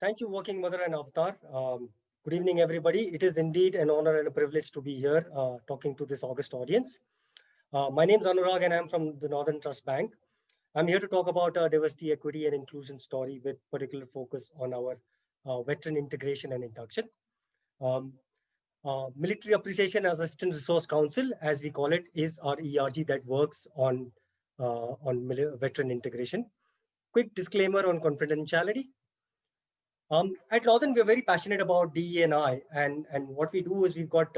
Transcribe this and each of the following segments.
Thank you, Working Mother and Avatar. Good evening, everybody. It is indeed an honor and a privilege to be here talking to this August audience. My name is Anurag and I'm from the Northern Trust Bank. I'm here to talk about our diversity, equity, and inclusion story with particular focus on our veteran integration and induction. Um, Military Appreciation Assistant Resource Council, as we call it, is our ERG that works on veteran integration. Quick disclaimer on confidentiality. At Northern, we're very passionate about DE&I, and what we do is we've got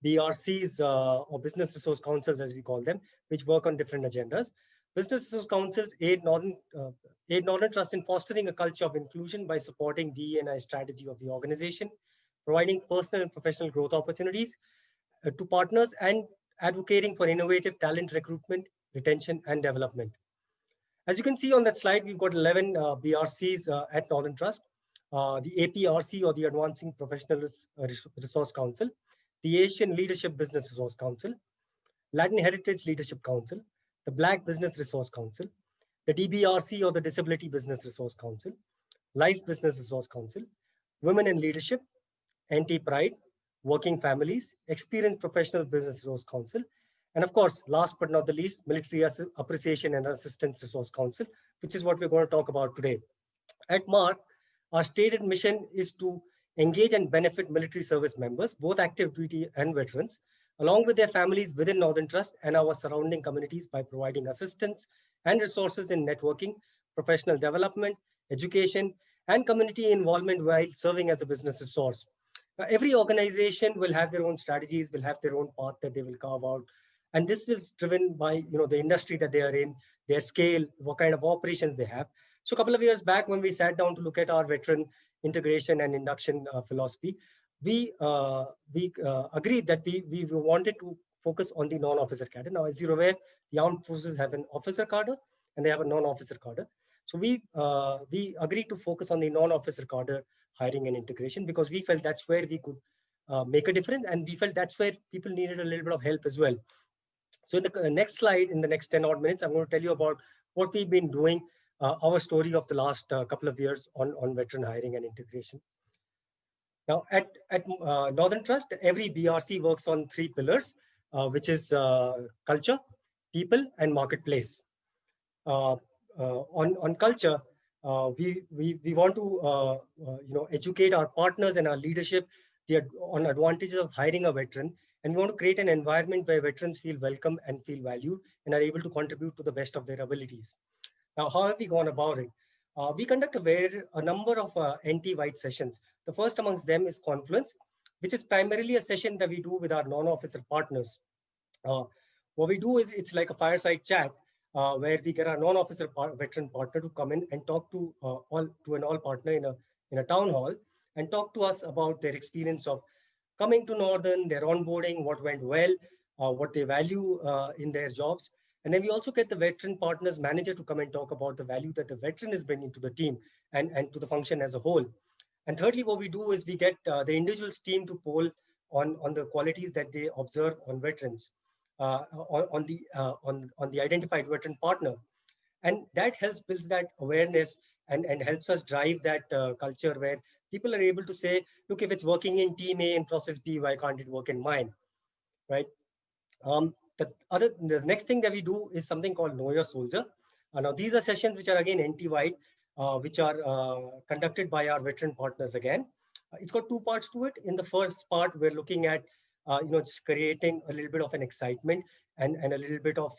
BRCs or Business Resource Councils, as we call them, which work on different agendas. Business Resource Councils aid Northern Trust in fostering a culture of inclusion by supporting DE&I strategy of the organization, providing personal and professional growth opportunities to partners, and advocating for innovative talent recruitment, retention, and development. As you can see on that slide, we've got 11 BRCs at Northern Trust. The APRC, or the Advancing Professional Resource Council, the Asian Leadership Business Resource Council, Latin Heritage Leadership Council, the Black Business Resource Council, the DBRC, or the Disability Business Resource Council, Life Business Resource Council, Women in Leadership, Anti-Pride, Working Families, Experienced Professional Business Resource Council, and of course, last but not the least, Military Appreciation and Assistance Resource Council, which is what we're going to talk about today. At MARC, our stated mission is to engage and benefit military service members, both active duty and veterans, along with their families within Northern Trust and our surrounding communities by providing assistance and resources in networking, professional development, education, and community involvement while serving as a business resource. Now, every organization will have their own strategies, will have their own path that they will carve out. And this is driven by the industry that they are in, their scale, what kind of operations they have. So a couple of years back, when we sat down to look at our veteran integration and induction philosophy, we agreed that we wanted to focus on the non-officer cadre. Now, as you're aware, the armed forces have an officer cadre and they have a non-officer cadre. So we agreed to focus on the non-officer cadre hiring and integration because we felt that's where we could make a difference, and we felt that's where people needed a little bit of help as well. So in the next slide, in the next 10 odd minutes, I'm going to tell you about what we've been doing, our story of the last couple of years on veteran hiring and integration. Now, at Northern Trust, every BRC works on three pillars, which is culture, people, and marketplace. On culture, we want to educate our partners and our leadership on advantages of hiring a veteran, and we want to create an environment where veterans feel welcome and feel valued and are able to contribute to the best of their abilities. Now, how have we gone about it? We conduct a number of NT-wide sessions. The first amongst them is Confluence, which is primarily a session that we do with our non-officer partners. What we do is it's like a fireside chat where we get our non-officer veteran partner to come in and talk to an all partner in a town hall and talk to us about their experience of coming to Northern, their onboarding, what went well, what they value in their jobs. And then we also get the veteran partners manager to come and talk about the value that the veteran is bringing to the team and to the function as a whole. And thirdly, what we do is we get the individual's team to poll on the qualities that they observe on veterans, on the identified veteran partner. And that helps build that awareness and helps us drive that culture where people are able to say, look, if it's working in team A and process B, why can't it work in mine, right? The next thing that we do is something called Know Your Soldier. Now, these are sessions which are again NT-wide, which are conducted by our veteran partners again. It's got two parts to it. In the first part, we're looking at just creating a little bit of an excitement and a little bit of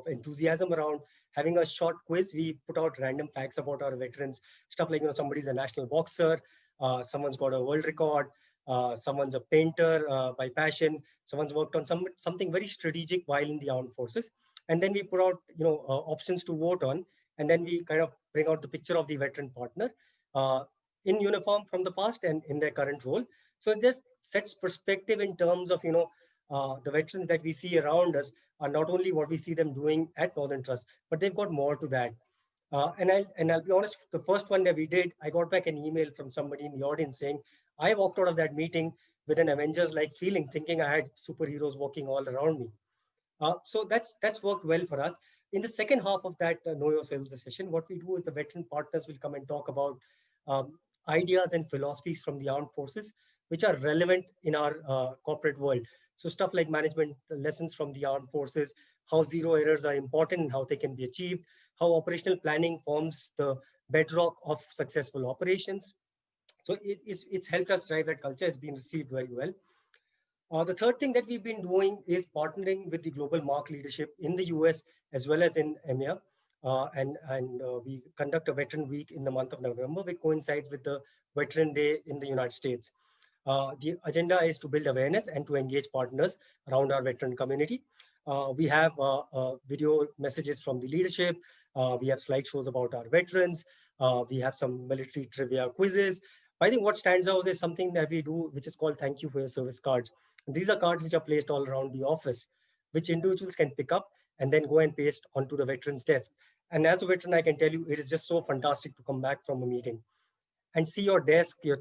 enthusiasm around having a short quiz. We put out random facts about our veterans, stuff like somebody's a national boxer, someone's got a world record, someone's a painter by passion, someone's worked on something very strategic while in the armed forces, and then we put out options to vote on, and then we kind of bring out the picture of the veteran partner in uniform from the past and in their current role. So it just sets perspective in terms of the veterans that we see around us are not only what we see them doing at Northern Trust, but they've got more to that. And I'll be honest, the first one that we did, I got back an email from somebody in the audience saying, I walked out of that meeting with an Avengers-like feeling, thinking I had superheroes walking all around me. So that's worked well for us. In the second half of that Know Your Soldier session, what we do is the veteran partners will come and talk about ideas and philosophies from the armed forces, which are relevant in our corporate world. So stuff like management lessons from the armed forces, how zero errors are important and how they can be achieved, how operational planning forms the bedrock of successful operations. So it's helped us drive that culture. It's been received very well. The third thing that we've been doing is partnering with the global mark leadership in the US as well as in EMEA. And we conduct a Veteran Week in the month of November, which coincides with the Veteran Day in the United States. The agenda is to build awareness and to engage partners around our veteran community. We have video messages from the leadership. We have slideshows about our veterans. We have some military trivia quizzes. I think what stands out is something that we do, which is called Thank You for Your Service cards. And these are cards which are placed all around the office, which individuals can pick up and then go and paste onto the veteran's desk. And as a veteran, I can tell you, it is just so fantastic to come back from a meeting and see your desk, your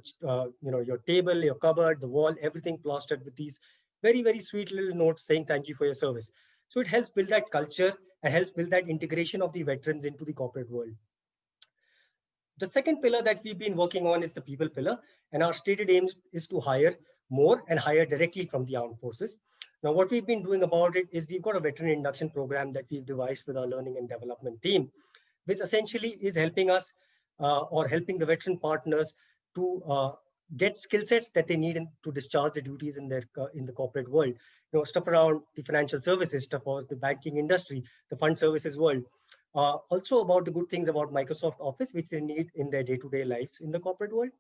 table, your cupboard, the wall, everything plastered with these very, very sweet little notes saying thank you for your service. So it helps build that culture and helps build that integration of the veterans into the corporate world. The second pillar that we've been working on is the people pillar, and our stated aim is to hire more and hire directly from the armed forces. Now, what we've been doing about it is we've got a veteran induction program that we've devised with our learning and development team, which essentially is helping us or helping the veteran partners to get skill sets that they need to discharge the duties in the corporate world. Stuff around the financial services, stuff about the banking industry, the fund services world. Also about the good things about Microsoft Office, which they need in their day-to-day lives in the corporate world.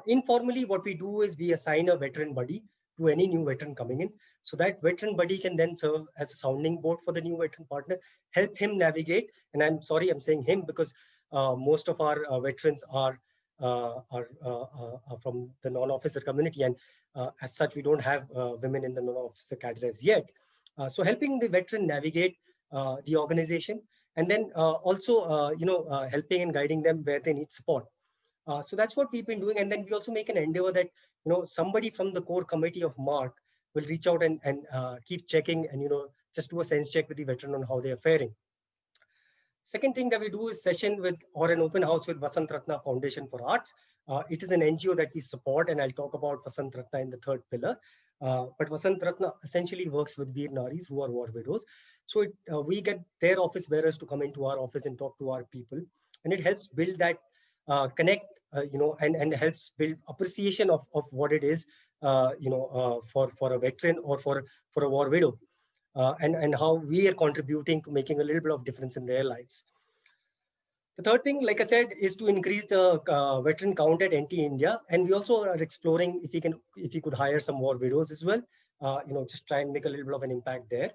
Informally, what we do is we assign a veteran buddy to any new veteran coming in. So that veteran buddy can then serve as a sounding board for the new veteran partner, help him navigate. And I'm sorry, I'm saying him because most of our veterans are from the non-officer community. And as such, we don't have women in the non-officer cadre as yet. So helping the veteran navigate the organization, and then also, helping and guiding them where they need support. So that's what we've been doing. And then we also make an endeavor that, somebody from the core committee of MARC will reach out and keep checking and, just do a sense check with the veteran on how they are faring. Second thing that we do is session with or an open house with Vasant Ratna Foundation for Arts. It is an NGO that we support, and I'll talk about Vasant Ratna in the third pillar. But Vasant Ratna essentially works with Veer Naris who are war widows. So we get their office bearers to come into our office and talk to our people. And it helps build that connect, and helps build appreciation of what it is, for a veteran or for a war widow. And how we are contributing to making a little bit of difference in their lives. The third thing, like I said, is to increase the veteran count at NT India. And we also are exploring if we could hire some more widows as well, just try and make a little bit of an impact there.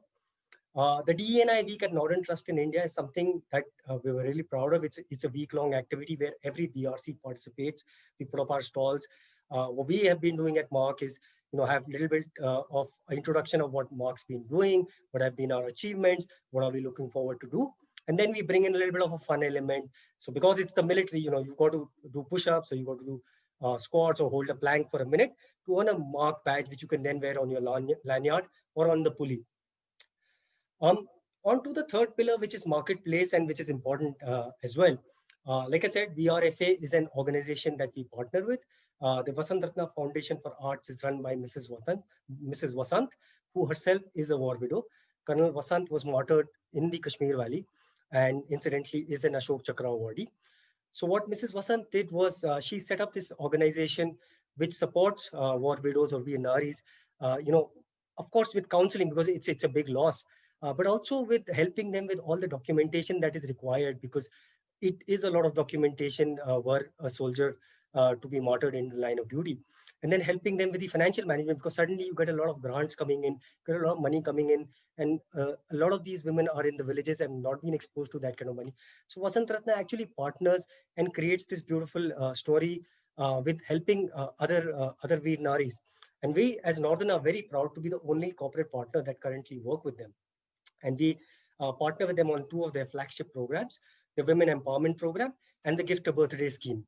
The DE&I week at Northern Trust in India is something that we were really proud of. It's a week-long activity where every BRC participates. We put up our stalls. What we have been doing at MARC is, have a little bit of introduction of what MARC's been doing, what have been our achievements, what are we looking forward to do. And then we bring in a little bit of a fun element. So because it's the military, you've got to do push-ups, or you've got to do squats or hold a plank for a minute to earn a MARC badge, which you can then wear on your lanyard or on the pulley. On to the third pillar, which is marketplace, and which is important as well. Like I said, VRFA is an organization that we partner with. The Vasant Ratna Foundation for Arts is run by Mrs. Vasant, who herself is a war widow. Colonel Vasant was martyred in the Kashmir Valley and incidentally is an Ashok Chakra awardee. So what Mrs. Vasant did was she set up this organization which supports war widows or Veer Naris, of course with counseling, because it's a big loss, but also with helping them with all the documentation that is required, because it is a lot of documentation were a soldier to be martyred in the line of duty. And then helping them with the financial management, because suddenly you get a lot of grants coming in, get a lot of money coming in, and a lot of these women are in the villages and not been exposed to that kind of money. So Vasant Ratna actually partners and creates this beautiful story with helping other Veer Naris. And we as Northern are very proud to be the only corporate partner that currently work with them. And we partner with them on two of their flagship programs, the Women Empowerment Program and the Gift a Birthday Scheme.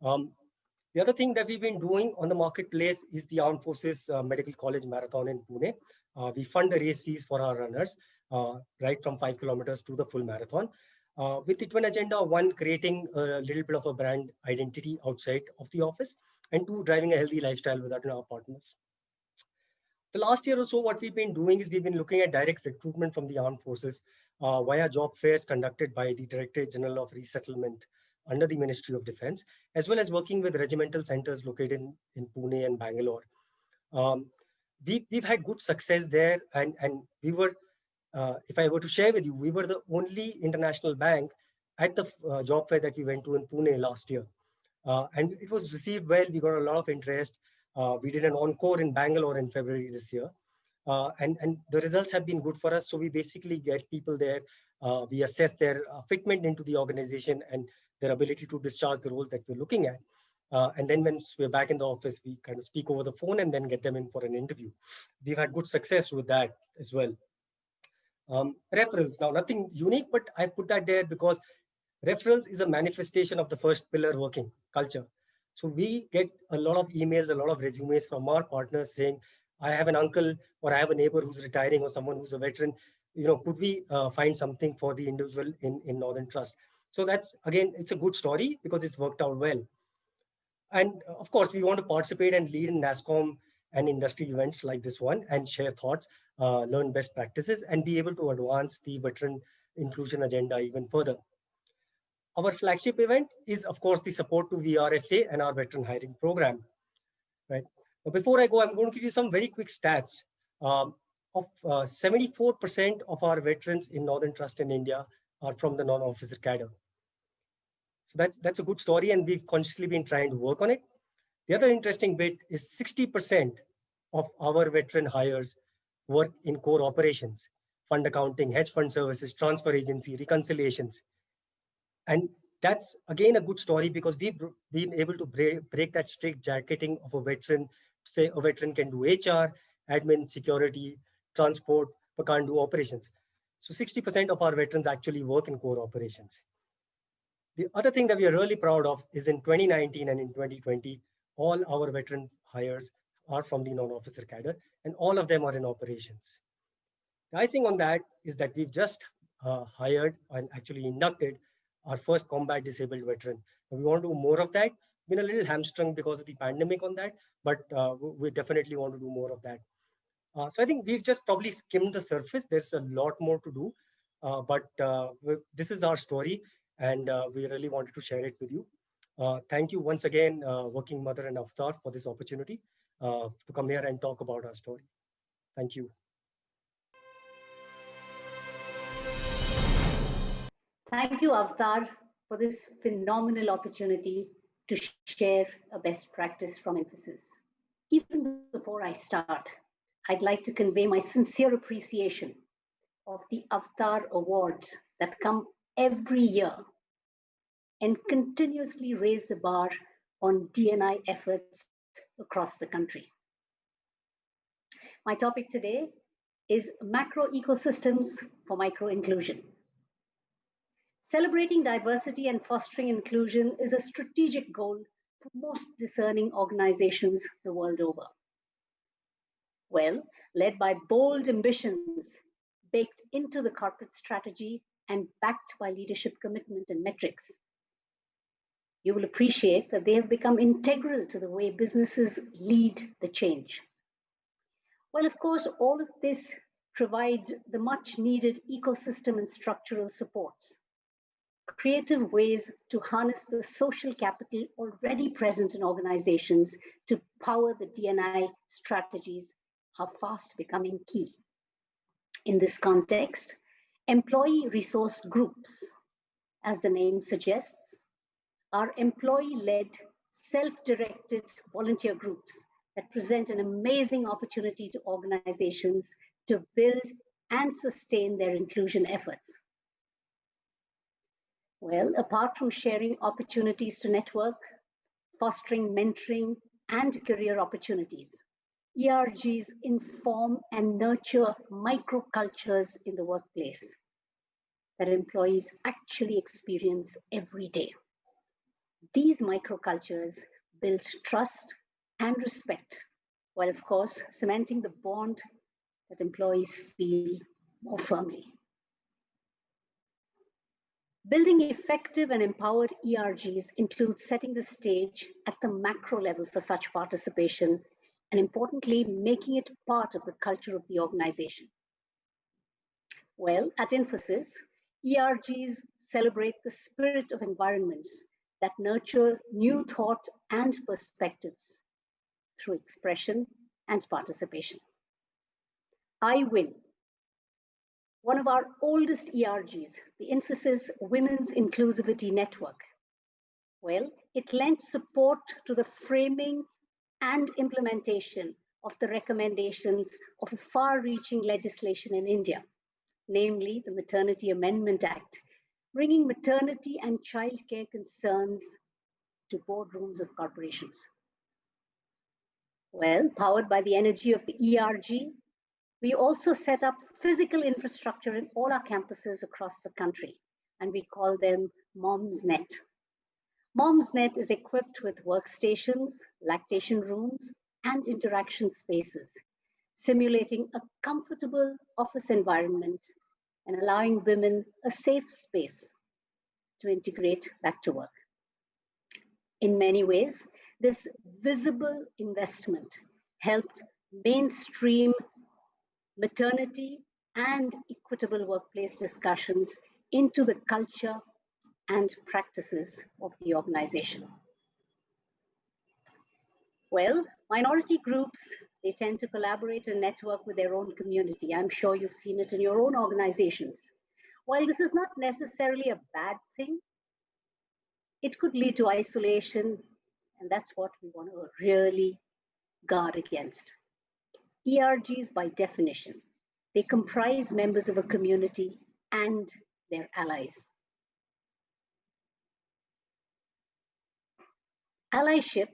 The other thing that we've been doing on the marketplace is the Armed Forces Medical College Marathon in Pune. We fund the race fees for our runners, right from 5 kilometers to the full marathon. With the twin agenda, one, creating a little bit of a brand identity outside of the office, and two, driving a healthy lifestyle with our partners. The last year or so, what we've been doing is we've been looking at direct recruitment from the armed forces via job fairs conducted by the Directorate General of Resettlement under the Ministry of Defense, as well as working with regimental centers located in Pune and Bangalore. Um, we've had good success there, and we were, if I were to share with you, we were the only international bank at the job fair that we went to in Pune last year. And it was received well. We got a lot of interest. We did an encore in Bangalore in February this year. And the results have been good for us. So we basically get people there. We assess their fitment into the organization and their ability to discharge the role that we're looking at. And then once we're back in the office, we kind of speak over the phone and then get them in for an interview. We've had good success with that as well. Referrals, now nothing unique, but I put that there because referrals is a manifestation of the first pillar working, culture. So we get a lot of emails, a lot of resumes from our partners saying, I have an uncle or I have a neighbor who's retiring or someone who's a veteran. Could we find something for the individual in Northern Trust? So that's, again, it's a good story because it's worked out well. And of course, we want to participate and lead in NASCOM and industry events like this one and share thoughts, learn best practices, and be able to advance the veteran inclusion agenda even further. Our flagship event is, of course, the support to VRFA and our veteran hiring program. Right. But before I go, I'm going to give you some very quick stats. Of 74% of our veterans in Northern Trust in India are from the non-officer cadre. So that's a good story, and we've consciously been trying to work on it. The other interesting bit is 60% of our veteran hires work in core operations, fund accounting, hedge fund services, transfer agency, reconciliations. And that's, again, a good story because we've been able to break that strict jacketing of a veteran. Say a veteran can do HR, admin, security, transport, but can't do operations. So 60% of our veterans actually work in core operations. The other thing that we are really proud of is in 2019 and in 2020, all our veteran hires are from the non-officer cadre, and all of them are in operations. The icing on that is that we've just hired and actually inducted our first combat disabled veteran. And we want to do more of that. Been a little hamstrung because of the pandemic on that, but we definitely want to do more of that. So I think we've just probably skimmed the surface. There's a lot more to do, but this is our story, and we really wanted to share it with you. Thank you once again, Working Mother and Avtar, for this opportunity to come here and talk about our story. Thank you. Thank you, Avtar, for this phenomenal opportunity to share a best practice from Infosys. Even before I start, I'd like to convey my sincere appreciation of the Avtar Awards that come every year and continuously raise the bar on D&I efforts across the country. My topic today is macro ecosystems for micro inclusion. Celebrating diversity and fostering inclusion is a strategic goal for most discerning organizations the world over. Well, led by bold ambitions baked into the corporate strategy and backed by leadership commitment and metrics, you will appreciate that they have become integral to the way businesses lead the change. Well, of course, all of this provides the much needed ecosystem and structural supports, creative ways to harness the social capital already present in organizations to power the D&I strategies are fast becoming key. In this context, employee resource groups, as the name suggests, are employee-led, self-directed volunteer groups that present an amazing opportunity to organizations to build and sustain their inclusion efforts. Well, apart from sharing opportunities to network, fostering mentoring and career opportunities, ERGs inform and nurture microcultures in the workplace that employees actually experience every day. These microcultures build trust and respect, while of course cementing the bond that employees feel more firmly. Building effective and empowered ERGs includes setting the stage at the macro level for such participation, and importantly, making it part of the culture of the organization. Well, at Infosys, ERGs celebrate the spirit of environments that nurture new thought and perspectives through expression and participation. I Win, one of our oldest ERGs, the Infosys Women's Inclusivity Network. Well, it lent support to the framing and implementation of the recommendations of a far-reaching legislation in India, namely the Maternity Amendment Act, bringing maternity and childcare concerns to boardrooms of corporations. Well, powered by the energy of the ERG, we also set up physical infrastructure in all our campuses across the country, and we call them MomsNet. MomsNet is equipped with workstations, lactation rooms, and interaction spaces, simulating a comfortable office environment and allowing women a safe space to integrate back to work. In many ways, this visible investment helped mainstream maternity and equitable workplace discussions into the culture and practices of the organization. Well, minority groups, they tend to collaborate and network with their own community. I'm sure you've seen it in your own organizations. While this is not necessarily a bad thing, it could lead to isolation, and that's what we want to really guard against. ERGs, by definition, they comprise members of a community and their allies. Allyship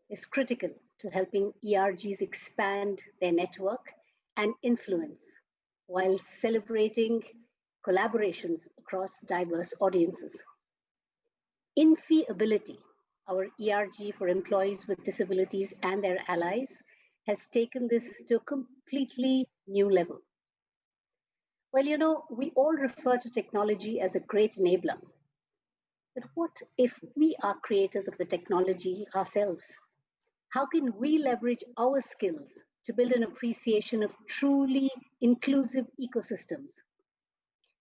is critical to helping ERGs expand their network and influence while celebrating collaborations across diverse audiences. Infi-ability, our ERG for employees with disabilities and their allies, has taken this to a completely new level. Well, you know, we all refer to technology as a great enabler. But what if we are creators of the technology ourselves? How can we leverage our skills to build an appreciation of truly inclusive ecosystems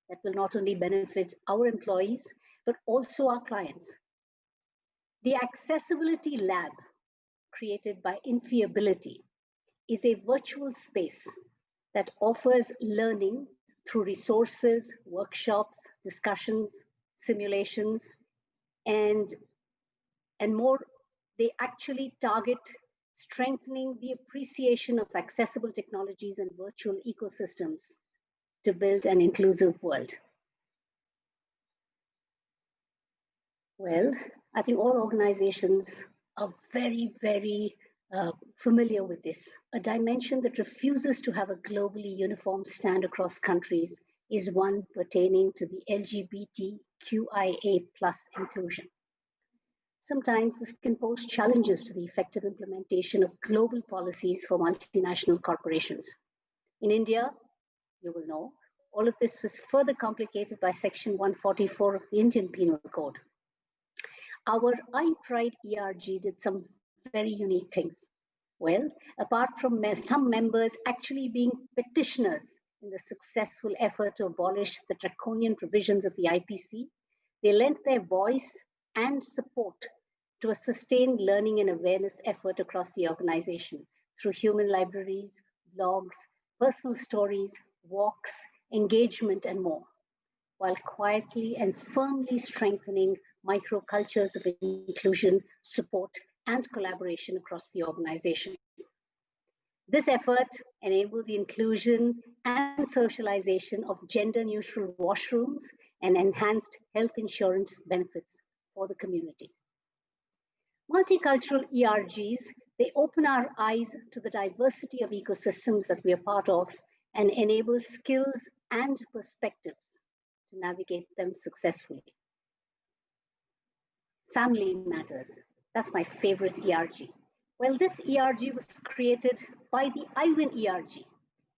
that will not only benefit our employees, but also our clients? The Accessibility Lab, created by Infi-ability, is a virtual space that offers learning through resources, workshops, discussions, simulations, and more. They actually target strengthening the appreciation of accessible technologies and virtual ecosystems to build an inclusive world. Well, I think all organizations are very, very familiar with this. A dimension that refuses to have a globally uniform stand across countries is one pertaining to the LGBTQIA+ inclusion. Sometimes this can pose challenges to the effective implementation of global policies for multinational corporations. In India, you will know, all of this was further complicated by Section 144 of the Indian Penal Code. Our iPride ERG did some very unique things. Well, apart from some members actually being petitioners in the successful effort to abolish the draconian provisions of the IPC, they lent their voice and support to a sustained learning and awareness effort across the organization through human libraries, blogs, personal stories, walks, engagement, and more, while quietly and firmly strengthening microcultures of inclusion, support, and collaboration across the organization. This effort enabled the inclusion and socialization of gender-neutral washrooms and enhanced health insurance benefits for the community. Multicultural ERGs, they open our eyes to the diversity of ecosystems that we are part of and enable skills and perspectives to navigate them successfully. Family Matters, that's my favorite ERG. Well, this ERG was created by the I Win ERG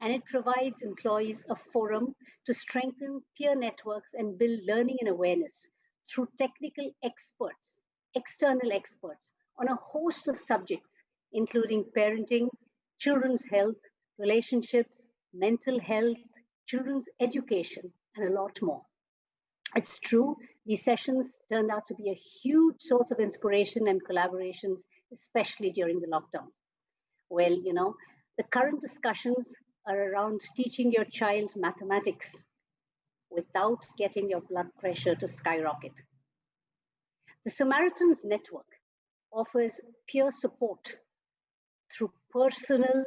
and it provides employees a forum to strengthen peer networks and build learning and awareness through technical experts, external experts on a host of subjects, including parenting, children's health, relationships, mental health, children's education, and a lot more. It's true, these sessions turned out to be a huge source of inspiration and collaborations, especially during the lockdown. Well, the current discussions are around teaching your child mathematics without getting your blood pressure to skyrocket. The Samaritans Network offers peer support through personal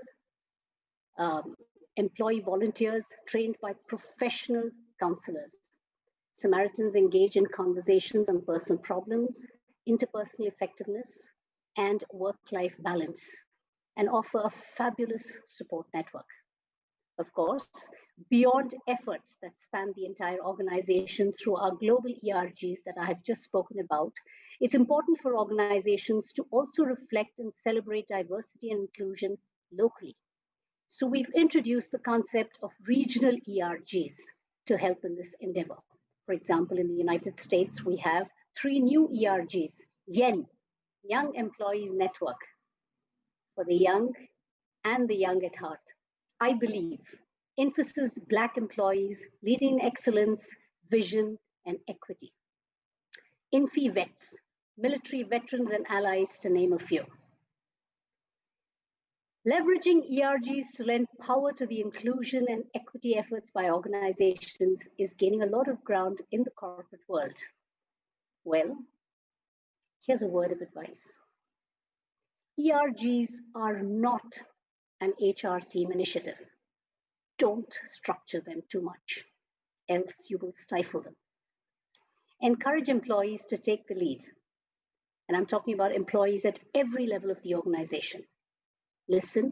employee volunteers trained by professional counselors. Samaritans engage in conversations on personal problems, interpersonal effectiveness, and work-life balance, and offer a fabulous support network. Of course, beyond efforts that span the entire organization through our global ERGs that I have just spoken about, it's important for organizations to also reflect and celebrate diversity and inclusion locally. So we've introduced the concept of regional ERGs to help in this endeavor. For example, in the United States, we have 3 new ERGs, YEN, Young Employees Network, for the young and the young at heart. I believe emphasis Black employees leading excellence, vision, and equity. Infi Vets, military veterans and allies, to name a few. Leveraging ERGs to lend power to the inclusion and equity efforts by organizations is gaining a lot of ground in the corporate world. Well, here's a word of advice. ERGs are not an HR team initiative. Don't structure them too much, else you will stifle them. Encourage employees to take the lead. And I'm talking about employees at every level of the organization. Listen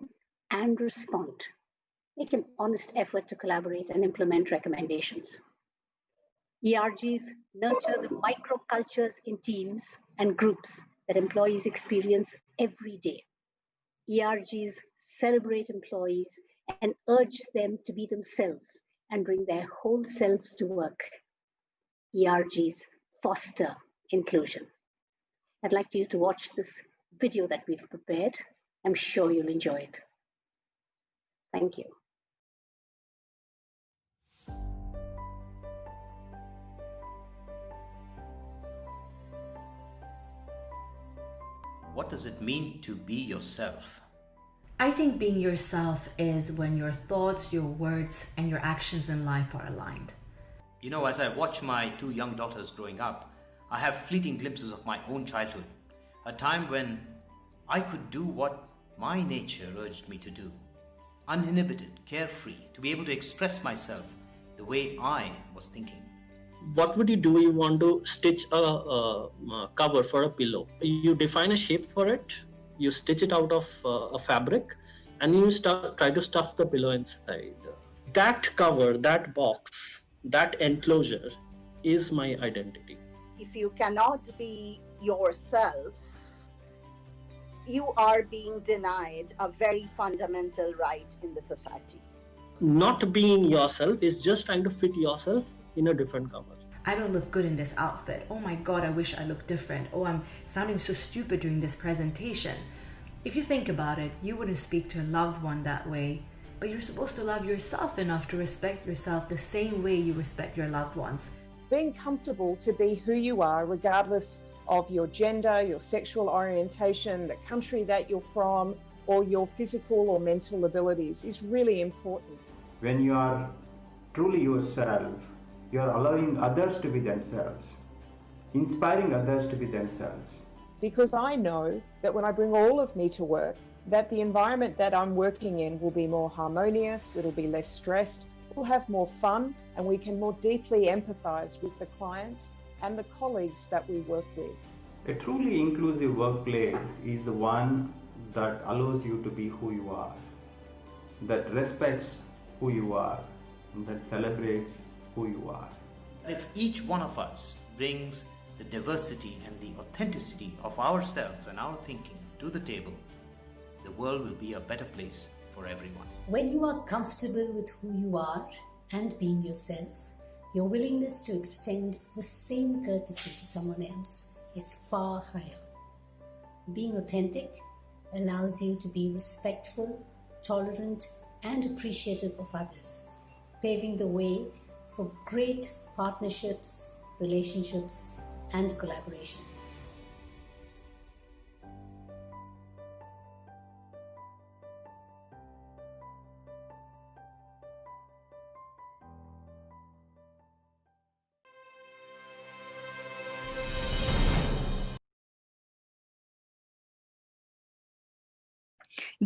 and respond. Make an honest effort to collaborate and implement recommendations. ERGs nurture the microcultures in teams and groups that employees experience every day. ERGs celebrate employees and urge them to be themselves and bring their whole selves to work. ERGs foster inclusion. I'd like you to watch this video that we've prepared. I'm sure you'll enjoy it. Thank you. What does it mean to be yourself? I think being yourself is when your thoughts, your words, and your actions in life are aligned. You know, as I watch my 2 young daughters growing up, I have fleeting glimpses of my own childhood, a time when I could do what my nature urged me to do, uninhibited, carefree, to be able to express myself the way I was thinking. What would you do? You want to stitch a cover for a pillow. You define a shape for it, you stitch it out of a fabric, and you try to stuff the pillow inside. That cover, that box, that enclosure is my identity. If you cannot be yourself, you are being denied a very fundamental right in the society. Not being yourself is just trying to fit yourself in a different cover. I don't look good in this outfit. Oh my God, I wish I looked different. Oh, I'm sounding so stupid during this presentation. If you think about it, you wouldn't speak to a loved one that way, but you're supposed to love yourself enough to respect yourself the same way you respect your loved ones. Being comfortable to be who you are, regardless of your gender, your sexual orientation, the country that you're from, or your physical or mental abilities is really important. When you are truly yourself, you are allowing others to be themselves, inspiring others to be themselves. Because I know that when I bring all of me to work, that the environment that I'm working in will be more harmonious, it'll be less stressed, we'll have more fun, and we can more deeply empathize with the clients and the colleagues that we work with. A truly inclusive workplace is the one that allows you to be who you are, that respects who you are, and that celebrates who you are. If each one of us brings the diversity and the authenticity of ourselves and our thinking to the table, the world will be a better place for for everyone. When you are comfortable with who you are and being yourself, your willingness to extend the same courtesy to someone else is far higher. Being authentic allows you to be respectful, tolerant, and appreciative of others, paving the way for great partnerships, relationships, and collaboration.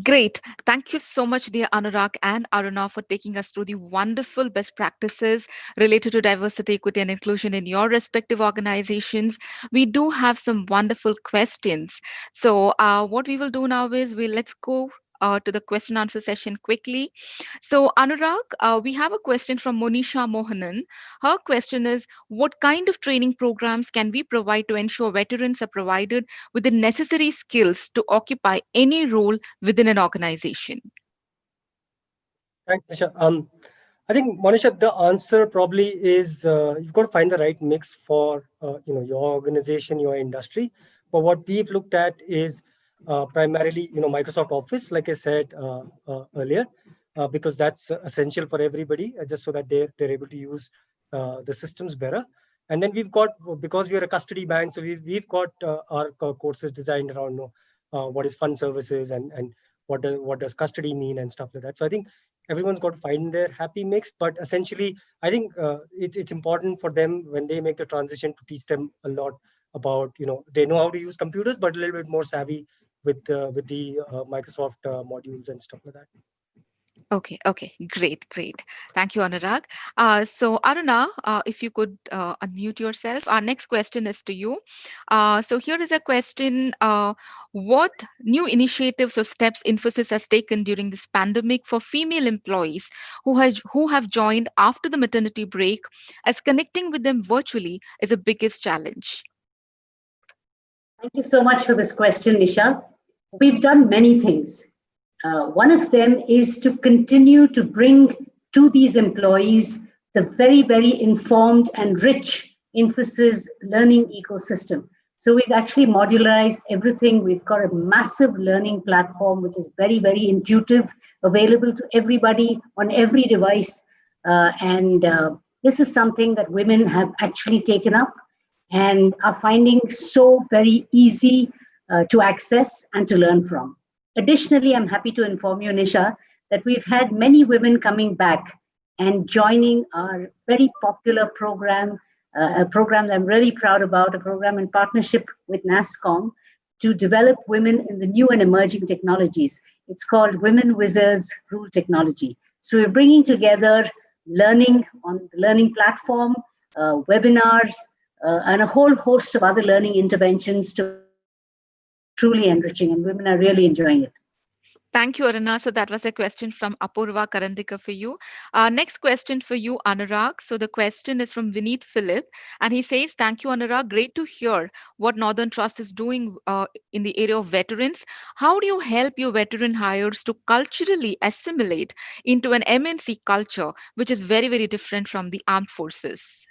Great. Thank you so much, dear Anurag and Aruna, for taking us through the wonderful best practices related to diversity, equity, and inclusion in your respective organizations. We do have some wonderful questions. So, what we will do now is let's go to the question answer session quickly. So, Anurag, we have a question from Monisha Mohanan. Her question is, what kind of training programs can we provide to ensure veterans are provided with the necessary skills to occupy any role within an organization? Thanks, Nisha. I think, Monisha, the answer probably is you've got to find the right mix for your organization, your industry. But what we've looked at is primarily Microsoft Office, like I said earlier, because that's essential for everybody, just so that they're able to use the systems better. And then we've got, because we're a custody bank, so we've got our courses designed around what is fund services and what does custody mean and stuff like that. So I think everyone's got to find their happy mix, but essentially I think it's important for them when they make the transition to teach them a lot about they know how to use computers, but a little bit more savvy with the Microsoft modules and stuff like that. Okay, great. Thank you, Anurag. So, Aruna, if you could unmute yourself. Our next question is to you. So, here is a question. What new initiatives or steps Infosys has taken during this pandemic for female employees who have joined after the maternity break, as connecting with them virtually is the biggest challenge? Thank you so much for this question, Nisha. We've done many things. One of them is to continue to bring to these employees the very, very informed and rich Infosys learning ecosystem. So we've actually modularized everything. We've got a massive learning platform, which is very, very intuitive, available to everybody on every device. And this is something that women have actually taken up and are finding so very easy to access and to learn from. Additionally, I'm happy to inform you, Nisha, that we've had many women coming back and joining our very popular program, a program that I'm really proud about, a program in partnership with NASSCOM to develop women in the new and emerging technologies. It's called Women Wizards Rule Technology. So we're bringing together learning on the learning platform, webinars, and a whole host of other learning interventions to truly enriching, and women are really enjoying it. Thank you, Aruna. So that was a question from Apurva Karandika for you. Next question for you, Anurag. So the question is from Vineet Philip, and he says, "Thank you, Anurag. Great to hear what Northern Trust is doing in the area of veterans. How do you help your veteran hires to culturally assimilate into an MNC culture, which is very, very different from the armed forces?"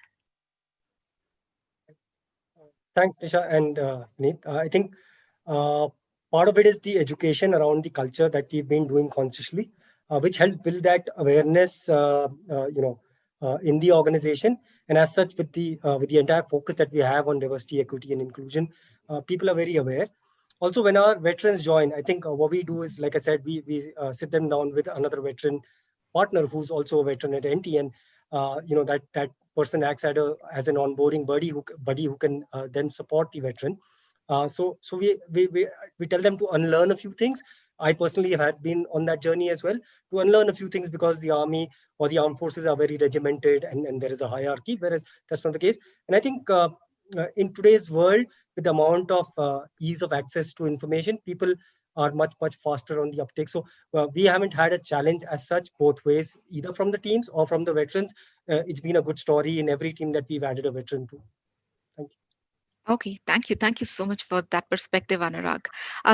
Thanks, Nisha and Neet. I think part of it is the education around the culture that we've been doing consciously, which helps build that awareness, in the organization. And as such, with the entire focus that we have on diversity, equity, and inclusion, people are very aware. Also, when our veterans join, I think what we do is, like I said, we sit them down with another veteran partner who's also a veteran at NT, and that person acts as an onboarding buddy who can then support the veteran. So we tell them to unlearn a few things. I personally have been on that journey as well, to unlearn a few things, because the army or the armed forces are very regimented, and there is a hierarchy, whereas that's not the case. And I think in today's world, with the amount of ease of access to information, people are much faster on the uptake. So we haven't had a challenge as such both ways, either from the teams or from the veterans. It's been a good story in every team that we've added a veteran to. Thank you. Okay, thank you. Thank you so much for that perspective, Anurag.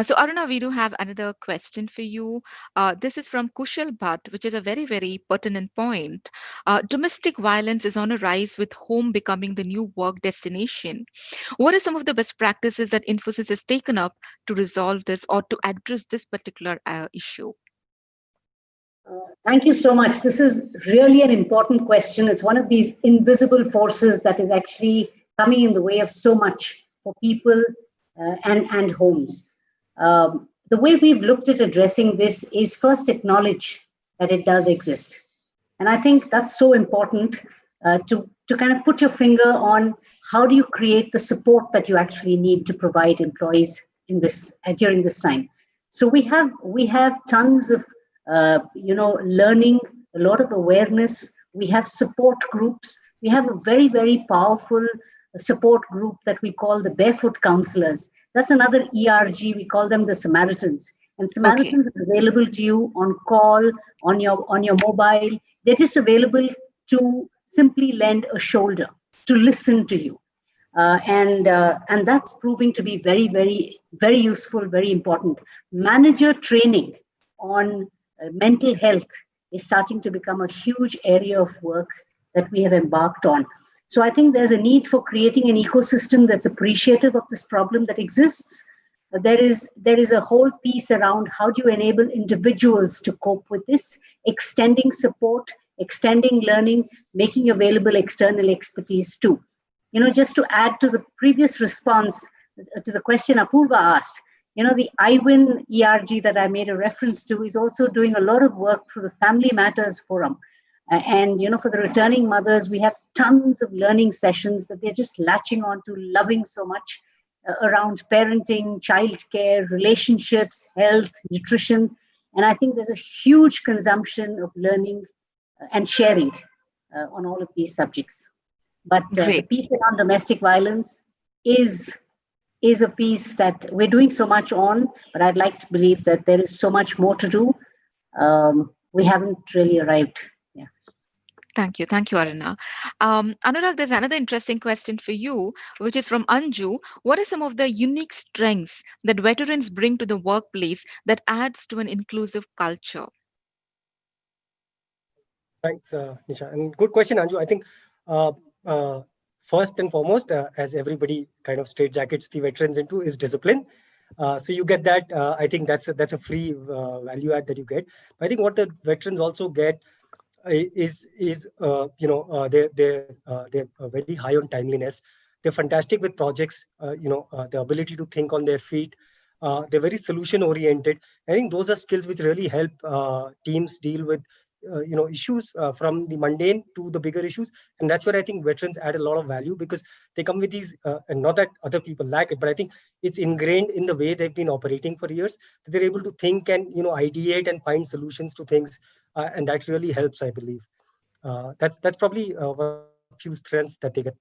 So, Aruna, we do have another question for you. This is from Kushal Bhatt, which is a very, very pertinent point. Domestic violence is on a rise with home becoming the new work destination. What are some of the best practices that Infosys has taken up to resolve this or to address this particular issue? Thank you so much. This is really an important question. It's one of these invisible forces that is actually coming in the way of so much for people and homes. The way we've looked at addressing this is first acknowledge that it does exist. And I think that's so important to kind of put your finger on how do you create the support that you actually need to provide employees in this during this time. So we have tons of learning, a lot of awareness. We have support groups. We have a very, very powerful support group that we call the Barefoot Counselors. That's another ERG. We call them the Samaritans. And Samaritans are available to you on call, on your mobile. They're just available to simply lend a shoulder, to listen to you. And that's proving to be very, very, very useful, very important. Manager training on mental health is starting to become a huge area of work that we have embarked on. So I think there's a need for creating an ecosystem that's appreciative of this problem that exists. There is a whole piece around how do you enable individuals to cope with this, extending support, extending learning, making available external expertise too. Just to add to the previous response to the question Apurva asked, the IWIN ERG that I made a reference to is also doing a lot of work through the Family Matters Forum. And, for the returning mothers, we have tons of learning sessions that they're just latching on to, loving so much around parenting, childcare, relationships, health, nutrition. And I think there's a huge consumption of learning and sharing on all of these subjects. But the piece around domestic violence is a piece that we're doing so much on, but I'd like to believe that there is so much more to do. We haven't really arrived. Yeah. Thank you, Aruna. Anurag, there's another interesting question for you, which is from Anju. What are some of the unique strengths that veterans bring to the workplace that adds to an inclusive culture? Thanks, Nisha. And good question, Anju. I think first and foremost, as everybody kind of straitjackets the veterans into, is discipline. So you get that. I think that's a free value add that you get. But I think what the veterans also get is they're very high on timeliness. They're fantastic with projects. The ability to think on their feet. They're very solution oriented. I think those are skills which really help teams deal with issues from the mundane to the bigger issues. And that's where I think veterans add a lot of value, because they come with these, and not that other people lack it, but I think it's ingrained in the way they've been operating for years, that they're able to think and, ideate and find solutions to things. And that really helps, I believe. That's probably one of the few strengths that they get.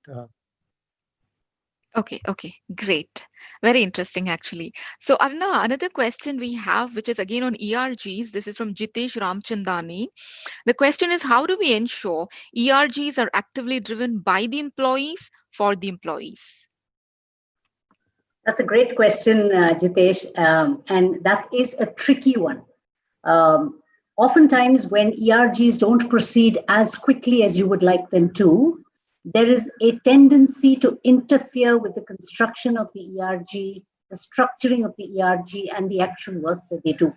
Okay, great. Very interesting, actually. So, Aruna, another question we have, which is again on ERGs. This is from Jitesh Ramchandani. The question is, how do we ensure ERGs are actively driven by the employees for the employees? That's a great question, Jitesh. And that is a tricky one. Oftentimes, when ERGs don't proceed as quickly as you would like them to, there is a tendency to interfere with the construction of the ERG, the structuring of the ERG, and the actual work that they do.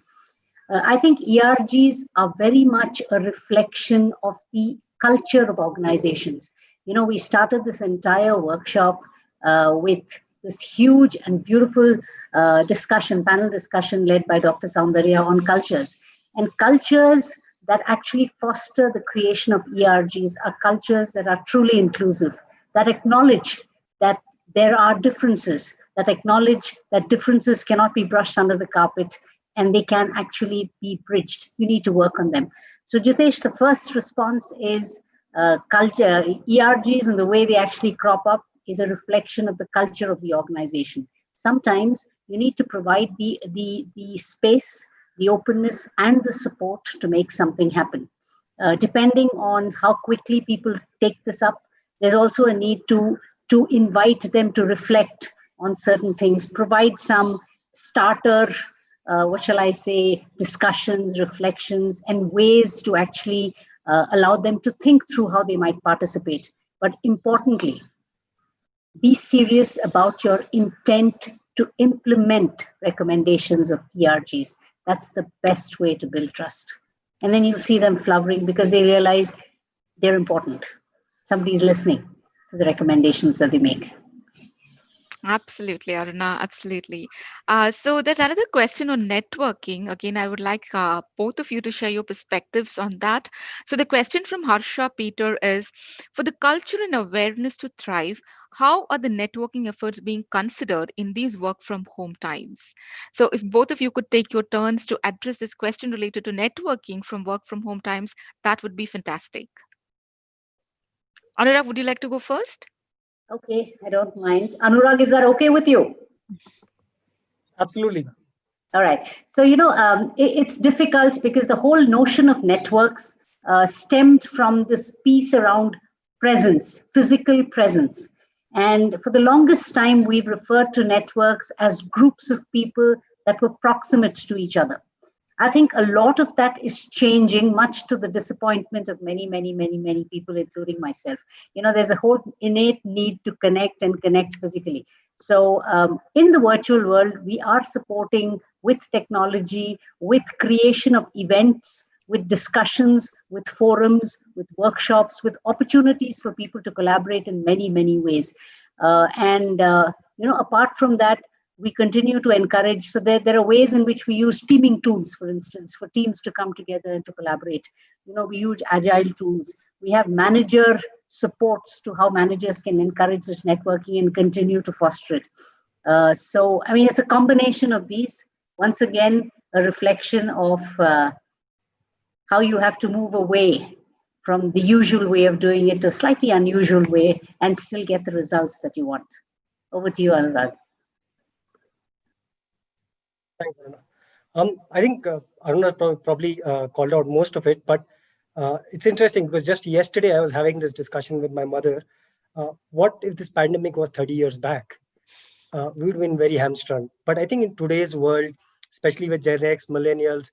I think ERGs are very much a reflection of the culture of organizations. We started this entire workshop with this huge and beautiful panel discussion led by Dr. Soundarya on cultures. And cultures that actually foster the creation of ERGs are cultures that are truly inclusive, that acknowledge that there are differences, that acknowledge that differences cannot be brushed under the carpet, and they can actually be bridged. You need to work on them. So Jitesh, the first response is culture. ERGs and the way they actually crop up is a reflection of the culture of the organization. Sometimes you need to provide the space, the openness, and the support to make something happen. Depending on how quickly people take this up, there's also a need to to invite them to reflect on certain things, provide some starter, discussions, reflections, and ways to actually allow them to think through how they might participate. But importantly, be serious about your intent to implement recommendations of ERGs. That's the best way to build trust. And then you'll see them flowering because they realize they're important. Somebody's listening to the recommendations that they make. Absolutely, Aruna, absolutely. So there's another question on networking. Again, I would like both of you to share your perspectives on that. So the question from Harsha Peter is, for the culture and awareness to thrive, how are the networking efforts being considered in these work from home times? So if both of you could take your turns to address this question related to networking from work from home times, that would be fantastic. Anurag, would you like to go first? Okay, I don't mind. Anurag, is that okay with you? Absolutely. All right. So, it's difficult because the whole notion of networks stemmed from this piece around presence, physical presence. And for the longest time, we've referred to networks as groups of people that were proximate to each other. I think a lot of that is changing, much to the disappointment of many, many, many, many people, including myself. There's a whole innate need to connect and connect physically. So in the virtual world, we are supporting with technology, with creation of events, with discussions, with forums, with workshops, with opportunities for people to collaborate in many, many ways. Apart from that, we continue to encourage. So there are ways in which we use teaming tools, for instance, for teams to come together and to collaborate. We use agile tools. We have manager supports to how managers can encourage this networking and continue to foster it. It's a combination of these. Once again, a reflection of how you have to move away from the usual way of doing it to a slightly unusual way and still get the results that you want. Over to you, Anurag. Thanks, Aruna. I think Aruna probably called out most of it, but it's interesting because just yesterday I was having this discussion with my mother. What if this pandemic was 30 years back? We would have been very hamstrung. But I think in today's world, especially with Gen X, millennials,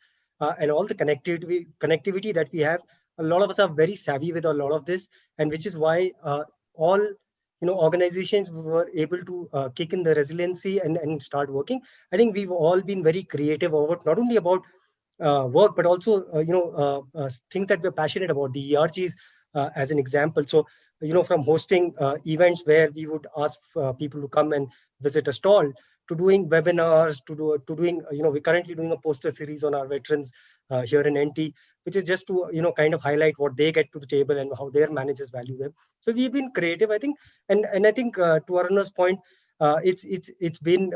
and all the connectivity that we have, a lot of us are very savvy with a lot of this, and which is why all organizations were able to kick in the resiliency and start working. I think we've all been very creative about not only about work, but also things that we're passionate about. The ERGs, as an example. So from hosting events where we would ask people to come and visit a stall, to doing webinars, to doing we're currently doing a poster series on our veterans here in NT, which is just to kind of highlight what they get to the table and how their managers value them. So we've been creative, I think, and I think to Aruna's point, it's been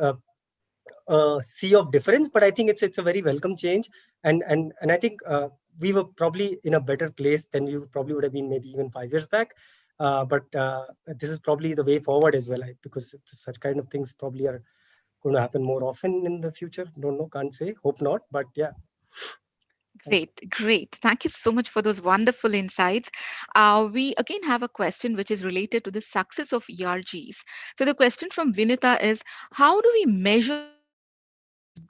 a sea of difference, but I think it's a very welcome change, and I think we were probably in a better place than we probably would have been maybe even 5 years back. But this is probably the way forward as well, because such kind of things probably are going to happen more often in the future. Don't know, can't say, hope not, but yeah. Great. Thank you so much for those wonderful insights. We again have a question which is related to the success of ERGs. So the question from Vinita is, how do we measure the success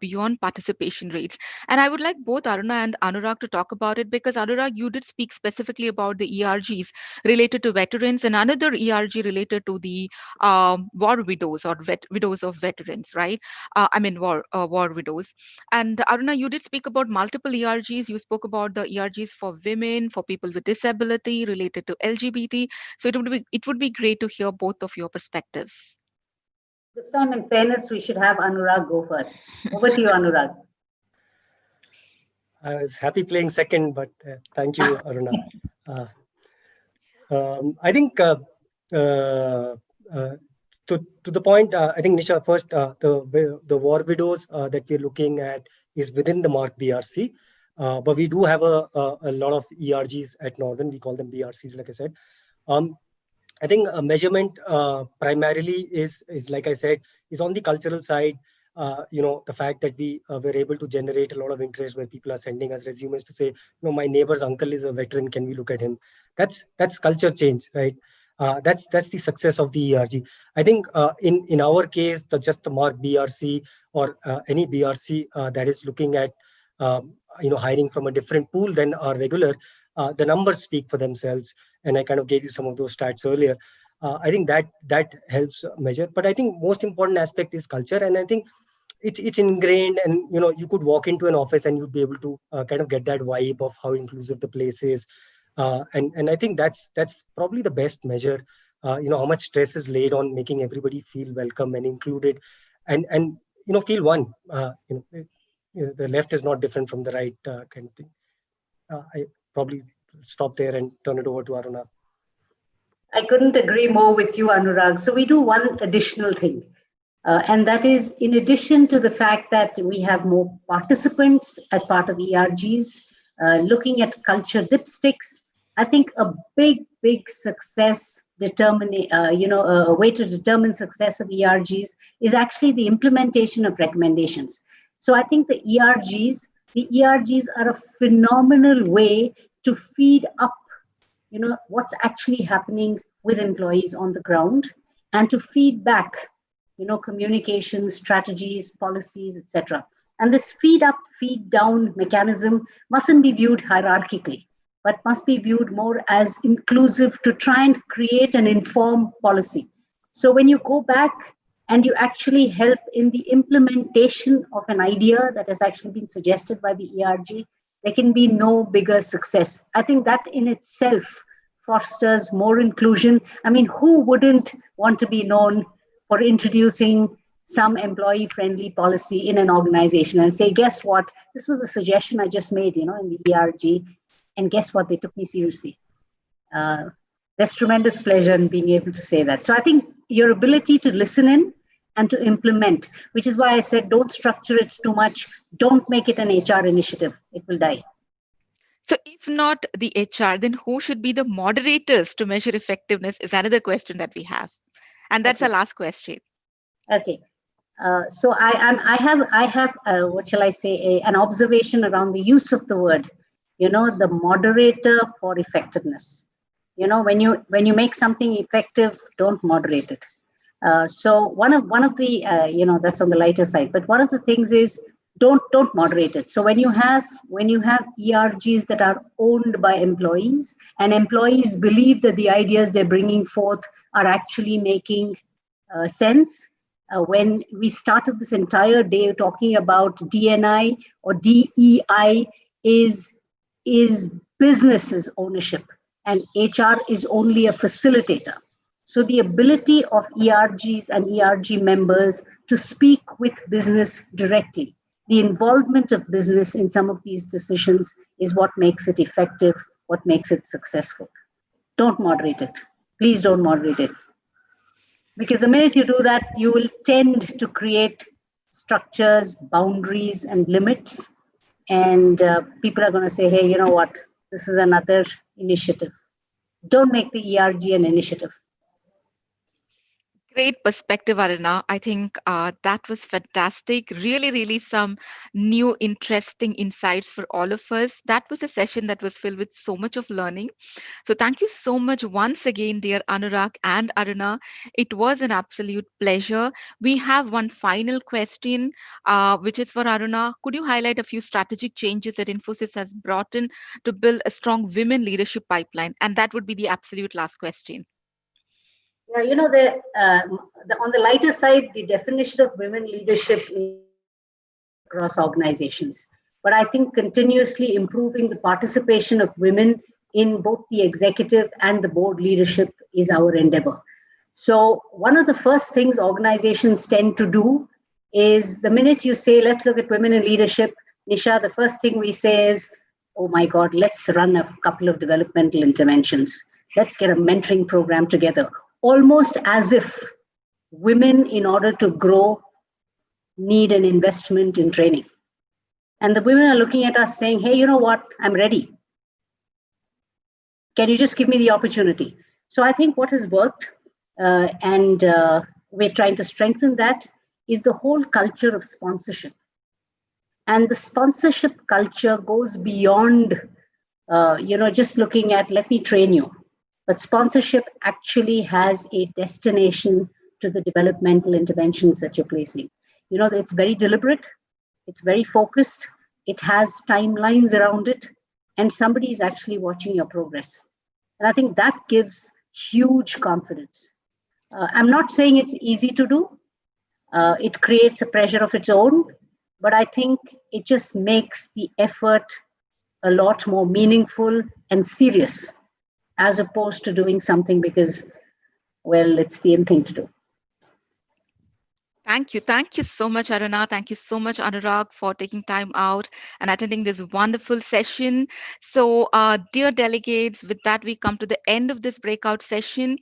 beyond participation rates? And I would like both Aruna and Anurag to talk about it, because Anurag, you did speak specifically about the ERGs related to veterans, and another ERG related to the war widows or widows of veterans, right? War widows. And Aruna, you did speak about multiple ERGs. You spoke about the ERGs for women, for people with disability, related to LGBT. So it would be great to hear both of your perspectives. This time, in fairness, we should have Anurag go first. Over to you, Anurag. I was happy playing second, but thank you, Aruna. I think to the point, I think Nisha, first, the war widows that we're looking at is within the mark BRC, but we do have a lot of ERGs at Northern. We call them BRCs, like I said. I think a measurement primarily is like I said, is on the cultural side. The fact that we were able to generate a lot of interest where people are sending us resumes to say, my neighbor's uncle is a veteran, can we look at him? That's culture change, right? That's the success of the ERG. I think in our case, just the mark BRC or any BRC that is looking at hiring from a different pool than our regular, the numbers speak for themselves. And I kind of gave you some of those stats earlier. I think that helps measure. But I think most important aspect is culture, and I think it's ingrained. And you could walk into an office and you'd be able to kind of get that vibe of how inclusive the place is. And I think that's probably the best measure. How much stress is laid on making everybody feel welcome and included, and feel one. The left is not different from the right, kind of thing. I probably stop there and turn it over to Aruna. I couldn't agree more with you, Anurag. So we do one additional thing. And that is, in addition to the fact that we have more participants as part of ERGs, looking at culture dipsticks, I think a big success a way to determine success of ERGs is actually the implementation of recommendations. So I think the ERGs are a phenomenal way to feed up, what's actually happening with employees on the ground, and to feed back, communications, strategies, policies, etc. And this feed up, feed down mechanism mustn't be viewed hierarchically, but must be viewed more as inclusive to try and create and inform policy. So when you go back and you actually help in the implementation of an idea that has actually been suggested by the ERG, there can be no bigger success. I think that in itself fosters more inclusion. I mean, who wouldn't want to be known for introducing some employee-friendly policy in an organization and say, guess what? This was a suggestion I just made, in the ERG, and guess what? They took me seriously. There's tremendous pleasure in being able to say that. So I think your ability to listen in and to implement, which is why I said, don't structure it too much. Don't make it an HR initiative. It will die. So if not the HR, then who should be the moderators to measure effectiveness is another question that we have. And that's our last question. Okay. So I have what shall I say, an observation around the use of the word, the moderator for effectiveness. When you make something effective, don't moderate it. So one of the that's on the lighter side, but one of the things is don't moderate it. So when you have ERGs that are owned by employees, and employees believe that the ideas they're bringing forth are actually making sense. When we started this entire day talking about DNI or DEI is business's ownership, and HR is only a facilitator. So the ability of ERGs and ERG members to speak with business directly, the involvement of business in some of these decisions is what makes it effective, what makes it successful. Don't moderate it. Please don't moderate it. Because the minute you do that, you will tend to create structures, boundaries, and limits. And people are going to say, hey, you know what? This is another initiative. Don't make the ERG an initiative. Great perspective, Aruna. I think that was fantastic. Really, really some new, interesting insights for all of us. That was a session that was filled with so much of learning. So thank you so much once again, dear Anurag and Aruna. It was an absolute pleasure. We have one final question, which is for Aruna. Could you highlight a few strategic changes that Infosys has brought in to build a strong women leadership pipeline? And that would be the absolute last question. Yeah, on the lighter side, the definition of women leadership is across organizations. But I think continuously improving the participation of women in both the executive and the board leadership is our endeavor. So one of the first things organizations tend to do is the minute you say, let's look at women in leadership, Nisha, the first thing we say is, oh my God, let's run a couple of developmental interventions. Let's get a mentoring program together. Almost as if women, in order to grow, need an investment in training. And the women are looking at us saying, hey, you know what? I'm ready. Can you just give me the opportunity? So I think what has worked, and we're trying to strengthen that, is the whole culture of sponsorship. And the sponsorship culture goes beyond, just looking at, let me train you. but sponsorship actually has a destination to the developmental interventions that you're placing. It's very deliberate, it's very focused, it has timelines around it, and somebody is actually watching your progress. And I think that gives huge confidence. I'm not saying it's easy to do, it creates a pressure of its own, but I think it just makes the effort a lot more meaningful and serious, as opposed to doing something because, well, it's the in thing to do. Thank you. Thank you so much, Aruna. Thank you so much, Anurag, for taking time out and attending this wonderful session. So, dear delegates, with that, we come to the end of this breakout session.